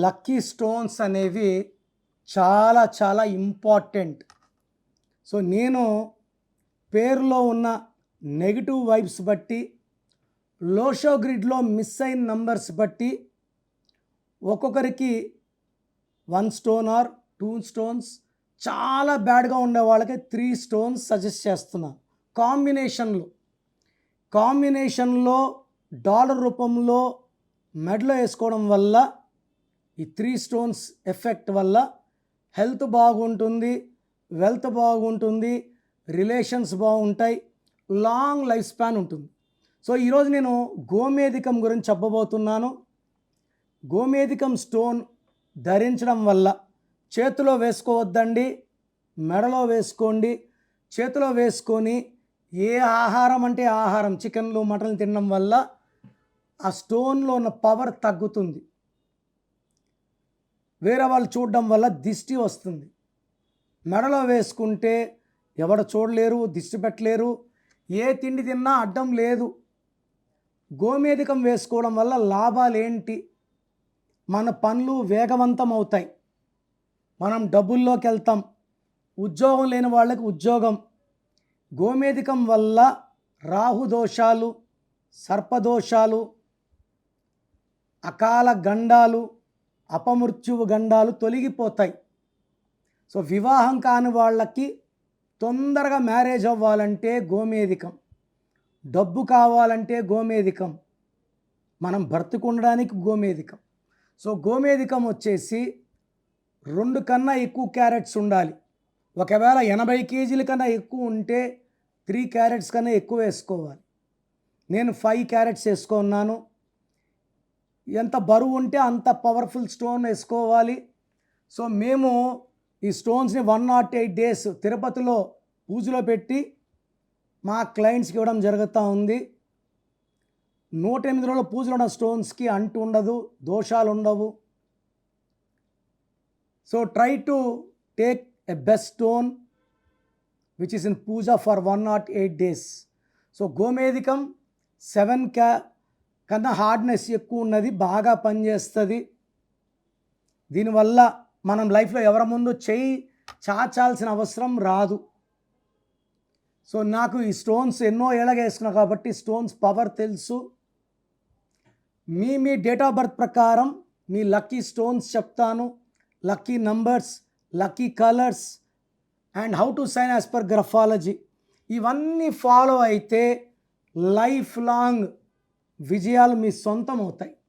Lucky stones అనేవి చాలా చాలా ఇంపార్టెంట్. సో నేను పేరులో ఉన్న నెగిటివ్ వైబ్స్ బట్టి, లోషో గ్రిడ్లో మిస్ అయిన నంబర్స్ బట్టి ఒక్కొక్కరికి 1 స్టోన్ ఆర్ 2 స్టోన్స్, చాలా బ్యాడ్గా ఉండే వాళ్ళకి 3 స్టోన్స్ సజెస్ట్ చేస్తున్నా. కాంబినేషన్లో డాలర్ రూపంలో మెడలో వేసుకోవడం వల్ల ఈ 3 స్టోన్స్ ఎఫెక్ట్ వల్ల హెల్త్ బాగుంటుంది, వెల్త్ బాగుంటుంది, రిలేషన్స్ బాగుంటాయి, లాంగ్ లైఫ్ స్పాన్ ఉంటుంది. సో ఈరోజు నేను గోమేధికం గురించి చెప్పబోతున్నాను. గోమేధికం స్టోన్ ధరించడం వల్ల చేతిలో వేసుకోవద్దండి, మెడలో వేసుకోండి. చేతిలో వేసుకొని ఏ ఆహారం అంటే ఆహారం, చికెన్లు మటన్లు తినడం వల్ల ఆ స్టోన్లో ఉన్న పవర్ తగ్గుతుంది. వేరే వాళ్ళు చూడడం వల్ల దిష్టి వస్తుంది. మెడలో వేసుకుంటే ఎవరు చూడలేరు, దిష్టి పెట్టలేరు, ఏ తిండి తిన్నా అడ్డం లేదు. గోమేధికం వేసుకోవడం వల్ల లాభాలు ఏంటి? మన పనులు వేగవంతం అవుతాయి, మనం డబ్బుల్లోకి వెళ్తాం, ఉద్యోగం లేని వాళ్ళకి ఉద్యోగం. గోమేధికం వల్ల రాహుదోషాలు, సర్పదోషాలు, అకాల గండాలు, అపమృత్యువు గండాలు తొలగిపోతాయి. సో వివాహం కాని వాళ్ళకి తొందరగా మ్యారేజ్ అవ్వాలంటే గోమేధికం, డబ్బు కావాలంటే గోమేధికం, మనం బ్రతుకుండడానికి గోమేధికం. సో గోమేధికం వచ్చేసి 2 కన్నా ఎక్కువ క్యారెట్స్ ఉండాలి. ఒకవేళ 80 కేజీల కన్నా ఎక్కువ ఉంటే 3 క్యారెట్స్ కన్నా ఎక్కువ వేసుకోవాలి. నేను 5 క్యారెట్స్ వేసుకున్నాను. ఎంత బరువు ఉంటే అంత పవర్ఫుల్ స్టోన్ వేసుకోవాలి. సో మేము ఈ స్టోన్స్ని 108 డేస్ తిరుపతిలో పూజలో పెట్టి మా క్లయింట్స్కి ఇవ్వడం జరుగుతూ ఉంది. 108 రోజుల పూజలో ఉన్న స్టోన్స్కి అంటు ఉండదు, దోషాలు ఉండవు. So try to take a best stone which is in puja for 108 days. So గోమేధికం 7 కన్నా హార్డ్నెస్ ఎక్కువ ఉన్నది, బాగా పనిచేస్తుంది. దీనివల్ల మనం లైఫ్లో ఎవరి ముందు చేయి చాచాల్సిన అవసరం రాదు. సో నాకు ఈ స్టోన్స్ ఎన్నో ఏళ్ళగా వేసుకున్నా కాబట్టి స్టోన్స్ పవర్ తెలుసు. మీ డేట్ ఆఫ్ బర్త్ ప్రకారం మీ లక్కీ స్టోన్స్ చెప్తాను, lucky numbers, lucky colours and how to sign as per graphology. ఇవన్నీ ఫాలో అయితే లైఫ్ లాంగ్ విజయాలు మీ సొంతం అవుతాయి.